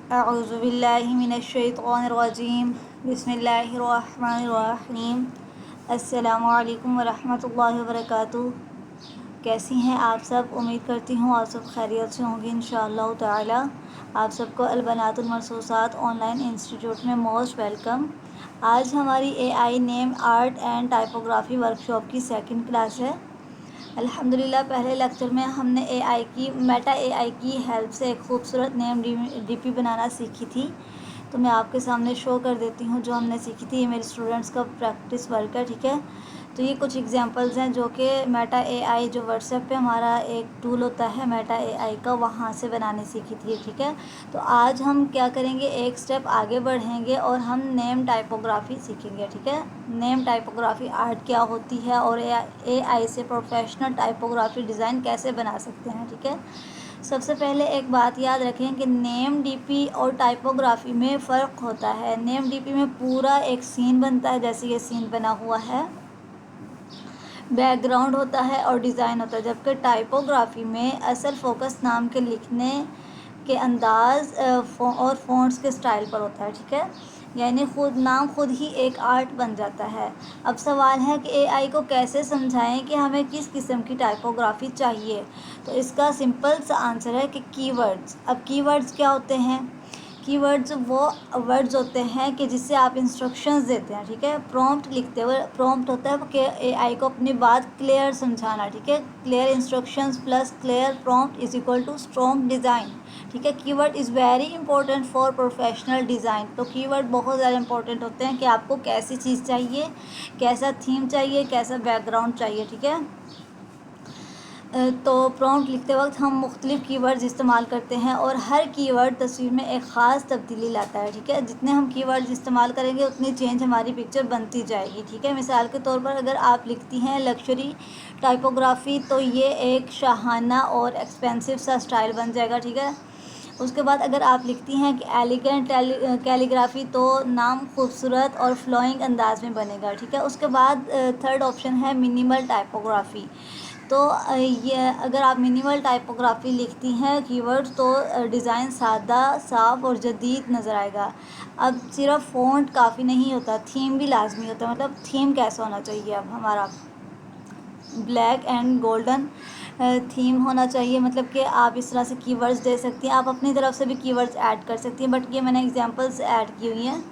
अऊज़ुबिल्लाहि मिनश्शैतानिर्रजीम बिस्मिल्लाहिर्रहमानिर्रहीम। अस्सलामु अलैकुम वरहमतुल्लाहि वबरकातुहू। कैसी हैं आप सब? उम्मीद करती हूँ आप सब खैरियत से होंगी इंशाअल्लाह ताला। आप सबको अलबनातुल मरसूसात ऑनलाइन इंस्टीट्यूट में मोस्ट वेलकम। आज हमारी AI name art and typography workshop की सेकंड क्लास है। अल्हम्दुलिल्लाह पहले लेक्चर में हमने मेटा एआई की हेल्प से एक खूबसूरत नेम डीपी बनाना सीखी थी। तो मैं आपके सामने शो कर देती हूँ जो हमने सीखी थी। ये मेरे स्टूडेंट्स का प्रैक्टिस वर्क है, ठीक है। तो ये कुछ एग्जांपल्स हैं जो कि मेटा एआई जो व्हाट्सएप पे हमारा एक टूल होता है मेटा एआई का, वहाँ से बनाने सीखी थी, ठीक है। तो आज हम क्या करेंगे, एक स्टेप आगे बढ़ेंगे और हम नेम टाइपोग्राफी सीखेंगे, ठीक है। नेम टाइपोग्राफी आर्ट क्या होती है और एआई से प्रोफेशनल टाइपोग्राफी डिज़ाइन कैसे बना सकते हैं, ठीक है। सबसे पहले एक बात याद रखें कि नेम डीपी और टाइपोग्राफी में फ़र्क होता है। नेम डीपी में पूरा एक सीन बनता है, जैसे ये सीन बना हुआ है, बैकग्राउंड होता है और डिज़ाइन होता है, जबकि टाइपोग्राफी में असल फोकस नाम के लिखने के अंदाज और फ़ॉन्ट्स के स्टाइल पर होता है, ठीक है। यानी नाम खुद ही एक आर्ट बन जाता है। अब सवाल है कि एआई को कैसे समझाएं कि हमें किस किस्म की टाइपोग्राफी चाहिए। तो इसका सिंपल सा आंसर है कि कीवर्ड्स। अब कीवर्ड्स क्या होते हैं? कीवर्ड्स वो वर्ड्स होते हैं कि जिससे आप इंस्ट्रक्शंस देते हैं, ठीक है। प्रॉम्प्ट लिखते हुए, प्रॉम्प्ट होता है कि एआई को अपनी बात क्लियर समझाना, ठीक है। Clear instructions plus clear prompt is equal to strong design, ठीक है। Keyword is very important for professional design. तो कीवर्ड बहुत ज़्यादा इंपॉर्टेंट होते हैं कि आपको कैसी चीज़ चाहिए, कैसा थीम चाहिए, कैसा बैकग्राउंड चाहिए, ठीक है। तो प्रॉम्प्ट लिखते वक्त हम मुख्तलिफ़ कीवर्ड्स इस्तेमाल करते हैं और हर कीवर्ड तस्वीर में एक ख़ास तब्दीली लाता है, ठीक है। जितने हम कीवर्ड्स इस्तेमाल करेंगे उतनी चेंज हमारी पिक्चर बनती जाएगी, ठीक है। मिसाल के तौर पर अगर आप लिखती हैं लग्जरी टाइपोग्राफी तो ये एक शाहाना और एक्सपेंसिव सा स्टाइल बन जाएगा, ठीक है। उसके बाद अगर आप लिखती हैं कि एलिगेंट कैलीग्राफी तो नाम खूबसूरत और फ्लोइंग अंदाज में बनेगा, ठीक है। उसके बाद थर्ड ऑप्शन है मिनिमल टाइपोग्राफी। तो ये अगर आप मिनिमल टाइपोग्राफी लिखती हैं कीवर्ड्स तो डिज़ाइन सादा, साफ और जदीद नज़र आएगा। अब सिर्फ फ़ॉन्ट काफ़ी नहीं होता, थीम भी लाजमी होता है। मतलब थीम कैसा होना चाहिए? अब हमारा ब्लैक एंड गोल्डन थीम होना चाहिए। मतलब कि आप इस तरह से कीवर्ड्स दे सकती हैं, आप अपनी तरफ से भी कीवर्ड्स ऐड कर सकती हैं, बट ये मैंने एग्जांपल्स ऐड की हुई हैं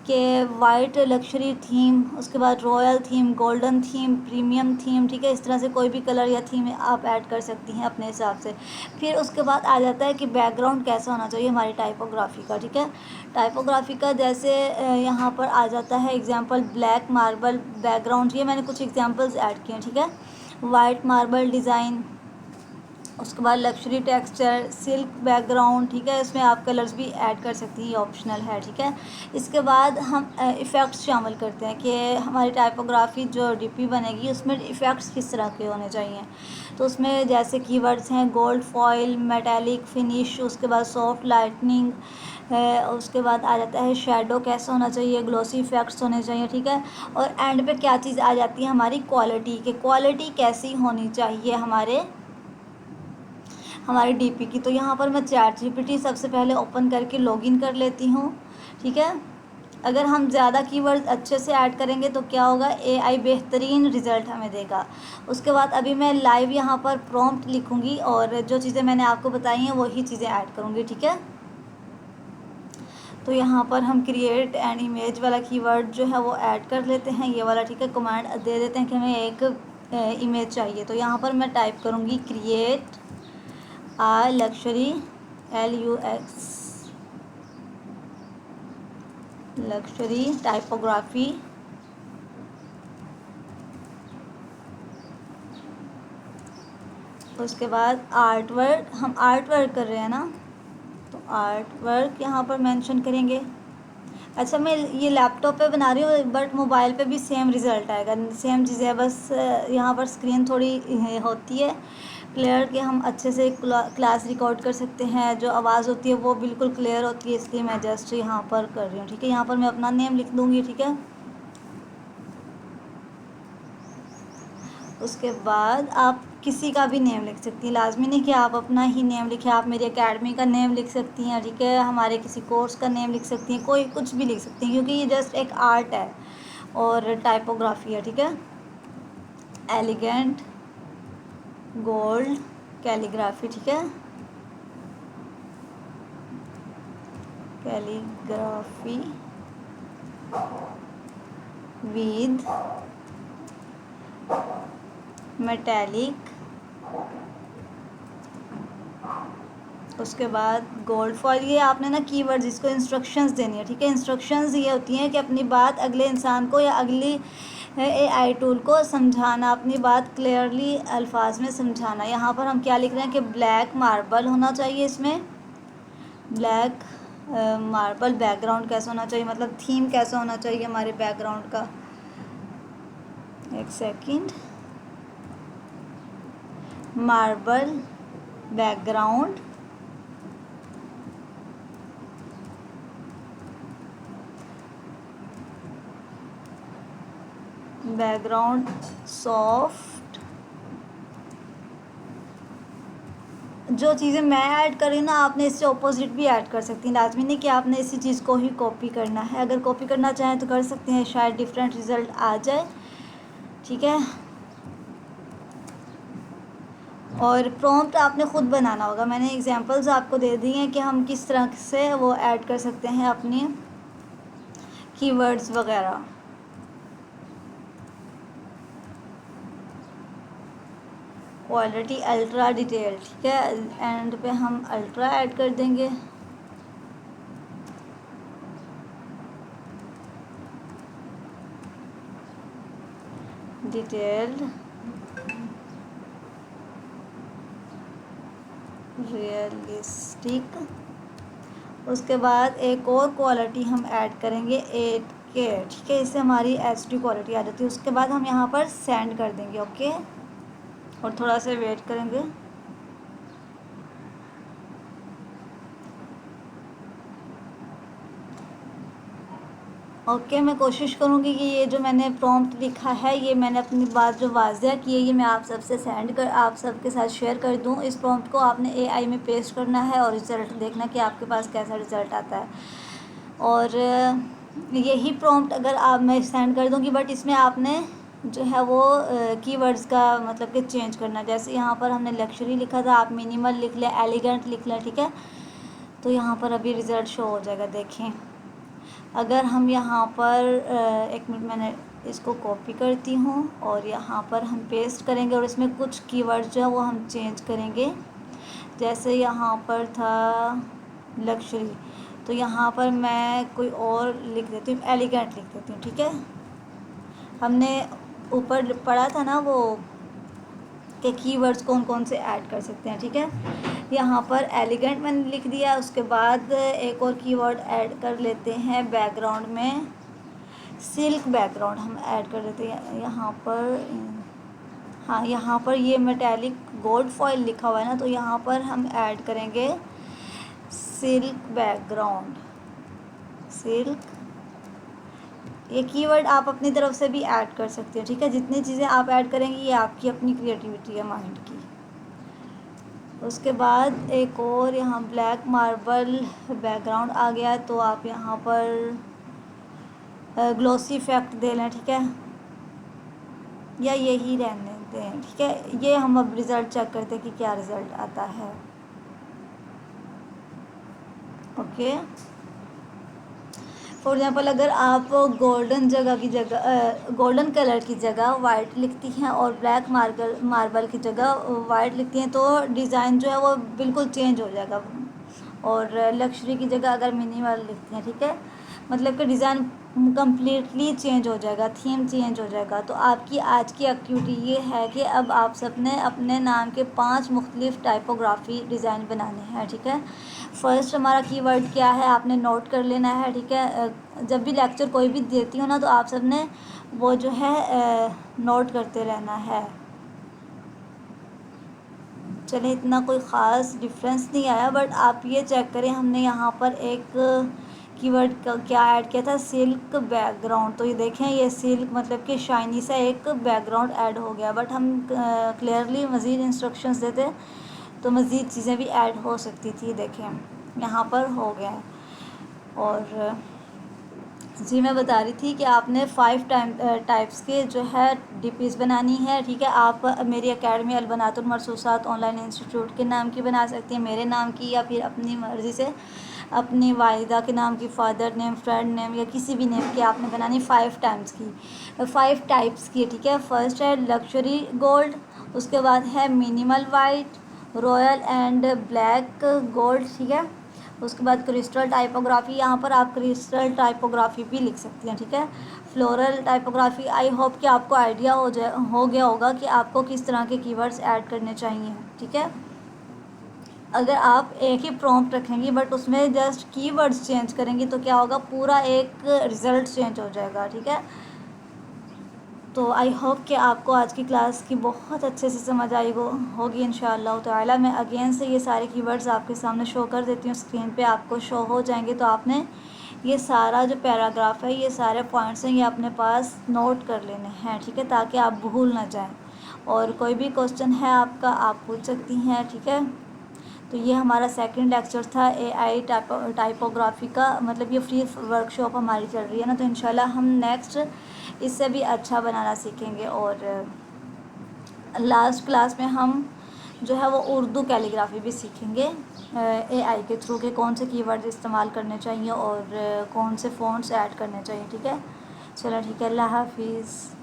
कि वाइट लग्जरी थीम, उसके बाद royal theme, golden theme, premium theme, ठीक है। इस तरह से कोई भी कलर या थीम आप ऐड कर सकती हैं अपने हिसाब से। फिर उसके बाद आ जाता है कि बैकग्राउंड कैसा होना चाहिए हमारी टाइपोग्राफी का, ठीक है। टाइपोग्राफी का जैसे यहाँ पर आ जाता है एग्जांपल ब्लैक मार्बल बैकग्राउंड। ये मैंने कुछ एग्जांपल्स ऐड किए हैं, ठीक है। वाइट मार्बल डिज़ाइन, उसके बाद लग्जरी टेक्सचर, सिल्क बैकग्राउंड, ठीक है। इसमें आप कलर्स भी ऐड कर सकती हैं, ये ऑप्शनल है, ठीक है। इसके बाद हम इफ़ेक्ट्स शामिल करते हैं कि हमारी टाइपोग्राफी जो डीपी बनेगी उसमें इफ़ेक्ट्स किस तरह के होने चाहिए। तो उसमें जैसे कीवर्ड्स हैं गोल्ड फॉइल, मेटालिक फिनिश, उसके बाद सॉफ्ट लाइटनिंग, उसके बाद आ जाता है शेडो कैसा होना चाहिए, ग्लोसी इफ़ेक्ट्स होने चाहिए, ठीक है। और एंड पे क्या चीज़ आ जाती है हमारी क्वालिटी, कि क्वालिटी कैसी होनी चाहिए हमारे डीपी की। तो यहाँ पर मैं चैट जीपीटी सबसे पहले ओपन करके लॉगिन कर लेती हूँ, ठीक है। अगर हम ज़्यादा कीवर्ड्स अच्छे से ऐड करेंगे तो क्या होगा, एआई बेहतरीन रिज़ल्ट हमें देगा। उसके बाद अभी मैं लाइव यहाँ पर प्रॉम्प्ट लिखूँगी और जो चीज़ें मैंने आपको बताई हैं वही चीज़ें ऐड करूँगी, ठीक है। तो यहाँ पर हम क्रिएट एंड इमेज वाला कीवर्ड जो है वो ऐड कर लेते हैं, ये वाला, ठीक है। कमांड दे देते हैं कि हमें एक इमेज चाहिए। तो यहाँ पर मैं टाइप करूँगी create luxury LUX luxury typography उसके बाद आर्ट वर्क, हम आर्ट वर्क कर रहे हैं ना, तो आर्ट वर्क यहाँ पर मेंशन करेंगे। अच्छा, मैं ये लैपटॉप पे बना रही हूँ बट मोबाइल पे भी सेम रिज़ल्ट आएगा, सेम चीज़ है, बस यहाँ पर स्क्रीन थोड़ी होती है क्लियर कि हम अच्छे से क्लास रिकॉर्ड कर सकते हैं। जो आवाज़ होती है वो बिल्कुल क्लियर होती है, इसलिए मैं जस्ट यहाँ पर कर रही हूँ, ठीक है। यहाँ पर मैं अपना नेम लिख दूँगी, ठीक है। उसके बाद आप किसी का भी नेम लिख सकती हैं, लाजमी नहीं कि आप अपना ही नेम लिखें, आप मेरी एकेडमी का नेम लिख सकती हैं, ठीक है, हमारे किसी कोर्स का नेम लिख सकती हैं, कोई कुछ भी लिख सकती हैं, क्योंकि ये जस्ट एक आर्ट है और टाइपोग्राफी है, ठीक है। एलिगेंट गोल्ड कैलीग्राफी, ठीक है, कैलीग्राफी विद मेटेलिक, उसके बाद गोल्ड फॉइल। ये आपने ना कीवर्ड्स, इसको इंस्ट्रक्शंस देनी है, ठीक है। इंस्ट्रक्शंस ये होती हैं कि अपनी बात अगले इंसान को या अगली एआई टूल को समझाना, अपनी बात क्लियरली अल्फाज में समझाना। यहाँ पर हम क्या लिख रहे हैं कि ब्लैक मार्बल होना चाहिए, इसमें ब्लैक मार्बल। बैकग्राउंड कैसा होना चाहिए, मतलब थीम कैसा होना चाहिए हमारे बैकग्राउंड का। एक second, marble background, background soft. जो चीज़ें मैं ऐड कर रही हूँ ना, आपने इससे ऑपोजिट भी ऐड कर सकती हैं, लाजमी नहीं कि आपने इसी चीज़ को ही कॉपी करना है। अगर कॉपी करना चाहें तो कर सकते हैं, शायद डिफरेंट रिज़ल्ट आ जाए, ठीक है। और प्रॉम्प्ट आपने ख़ुद बनाना होगा, मैंने एग्जांपल्स आपको दे दी हैं कि हम किस तरह से वो ऐड कर सकते हैं अपनी कीवर्ड्स वगैरह। क्वालिटी अल्ट्रा डिटेल, ठीक है, एंड पे हम अल्ट्रा ऐड कर देंगे। Detailed, realistic. उसके बाद एक और क्वालिटी हम ऐड करेंगे 8K, ठीक है, इससे हमारी HD क्वालिटी आ जाती है। उसके बाद हम यहाँ पर सेंड कर देंगे, ओके, और थोड़ा सा वेट करेंगे। ओके, मैं कोशिश करूँगी कि ये जो मैंने प्रॉम्प्ट लिखा है, ये मैंने अपनी बात जो वाज़िया की है, ये मैं आप सबसे आप सबके साथ शेयर कर दूँ। इस प्रॉम्प्ट को आपने AI में पेस्ट करना है और रिज़ल्ट देखना कि आपके पास कैसा रिज़ल्ट आता है। और यही प्रॉम्प्ट अगर आप मैं सेंड कर दूँगी, बट इसमें आपने जो है वो कीवर्ड्स का मतलब कि चेंज करना। जैसे यहाँ पर हमने लग्जरी लिखा था, आप मिनिमल लिख लें, एलिगेंट लिख लें, ठीक है। तो यहाँ पर अभी रिज़ल्ट शो हो जाएगा, देखें। अगर हम यहाँ पर एक मिनट, मैंने इसको कॉपी करती हूँ और यहाँ पर हम पेस्ट करेंगे और इसमें कुछ कीवर्ड्स जो है वो हम चेंज करेंगे। जैसे यहाँ पर था लग्जरी, तो यहाँ पर मैं कोई और लिख देती हूँ, एलिगेंट लिख देती हूँ, ठीक है। हमने ऊपर पढ़ा था ना वो कि कीवर्ड्स कौन कौन से ऐड कर सकते हैं, ठीक है। यहाँ पर एलिगेंट मैंने लिख दिया। उसके बाद एक और कीवर्ड ऐड कर लेते हैं बैकग्राउंड में, सिल्क बैकग्राउंड हम ऐड कर लेते हैं यहाँ पर। हाँ, यहाँ पर ये मेटेलिक गोल्ड फॉइल लिखा हुआ है ना, तो यहाँ पर हम ऐड करेंगे सिल्क बैकग्राउंड, सिल्क। ये कीवर्ड आप अपनी तरफ से भी ऐड कर सकते हो, ठीक है। जितनी चीज़ें आप ऐड करेंगी ये आपकी अपनी क्रिएटिविटी है माइंड की। उसके बाद एक और यहाँ ब्लैक मार्बल बैकग्राउंड आ गया, तो आप यहाँ पर ग्लोसी इफेक्ट दे लें, ठीक है, या यही रहने दें, ठीक है। ये हम अब रिज़ल्ट चेक करते हैं कि क्या रिज़ल्ट आता है, ओके। फॉर एग्ज़ाम्पल, अगर आप गोल्डन जगह की जगह गोल्डन कलर की जगह वाइट लिखती हैं और ब्लैक मार्बल की जगह वाइट लिखती हैं, तो डिज़ाइन जो है वो बिल्कुल चेंज हो जाएगा। और लग्जरी की जगह अगर मिनिमल लिखती हैं, ठीक है, मतलब कि डिज़ाइन कम्प्लीटली चेंज हो जाएगा, थीम चेंज हो जाएगा। तो आपकी आज की एक्टिविटी ये है कि अब आप सब ने अपने नाम के 5 मुख्तलिफ टाइपोग्राफी डिज़ाइन बनाने हैं, ठीक है। फर्स्ट हमारा कीवर्ड क्या है आपने नोट कर लेना है, ठीक है। जब भी लेक्चर कोई भी देती हो ना, तो आप सब ने वो जो है नोट करते रहना है। चलिए, इतना कोई ख़ास डिफरेंस नहीं आया, बट आप ये चेक करें, हमने यहाँ पर एक कीवर्ड क्या ऐड किया था, सिल्क बैकग्राउंड। तो ये देखें, ये सिल्क मतलब कि शाइनी सा एक बैकग्राउंड ऐड हो गया, बट हम क्लियरली मज़ीद इंस्ट्रक्शंस देते तो मज़ीद चीज़ें भी ऐड हो सकती थी। देखें यहाँ पर हो गया है। और जी मैं बता रही थी कि आपने 5 टाइप्स के जो है डीपीज़ बनानी है, ठीक है। आप मेरी एकेडमी अलबनातुल मरसूसात ऑनलाइन इंस्टीट्यूट के नाम की बना सकती हैं, मेरे नाम की, या फिर अपनी मर्ज़ी से अपनी वालिदा के नाम की, फ़ादर नेम, फ्रेंड नेम, या किसी भी नेम की आपने बनानी 5 टाइप्स की, ठीक है। फर्स्ट है लग्जरी गोल्ड, उसके बाद है minimal white, royal and black gold, ठीक है। उसके बाद क्रिस्टल टाइपोग्राफी, यहाँ पर आप क्रिस्टल टाइपोग्राफी भी लिख सकती हैं, ठीक है। फ्लोरल टाइपोग्राफी, आई होप कि आपको आइडिया हो गया होगा कि आपको किस तरह के कीवर्ड्स ऐड करने चाहिए, ठीक है। अगर आप एक ही प्रॉम्प्ट रखेंगी बट उसमें जस्ट कीवर्ड्स चेंज करेंगी तो क्या होगा, पूरा एक रिज़ल्ट चेंज हो जाएगा, ठीक है। तो आई होप कि आपको आज की क्लास की बहुत अच्छे से समझ आई होगी इंशाअल्लाह ताला। मैं अगेन से ये सारे कीवर्ड्स आपके सामने शो कर देती हूँ, स्क्रीन पे आपको शो हो जाएंगे। तो आपने ये सारा जो पैराग्राफ है, ये सारे पॉइंट्स हैं, ये अपने पास नोट कर लेने हैं, ठीक है, ताकि आप भूल ना जाएं। और कोई भी क्वेश्चन है आपका, आप पूछ सकती हैं, ठीक है। तो ये हमारा सेकंड लेक्चर था एआई टाइपोग्राफी का, मतलब ये फ्री वर्कशॉप हमारी चल रही है ना, तो इंशाल्लाह हम नेक्स्ट इससे भी अच्छा बनाना सीखेंगे। और लास्ट क्लास में हम जो है वो उर्दू कैलीग्राफी भी सीखेंगे एआई के थ्रू, के कौन से कीवर्ड इस्तेमाल करने चाहिए और कौन से फ़ॉन्ट्स ऐड करने चाहिए, ठीक है। चलो ठीक है, अल्लाह हाफिज़।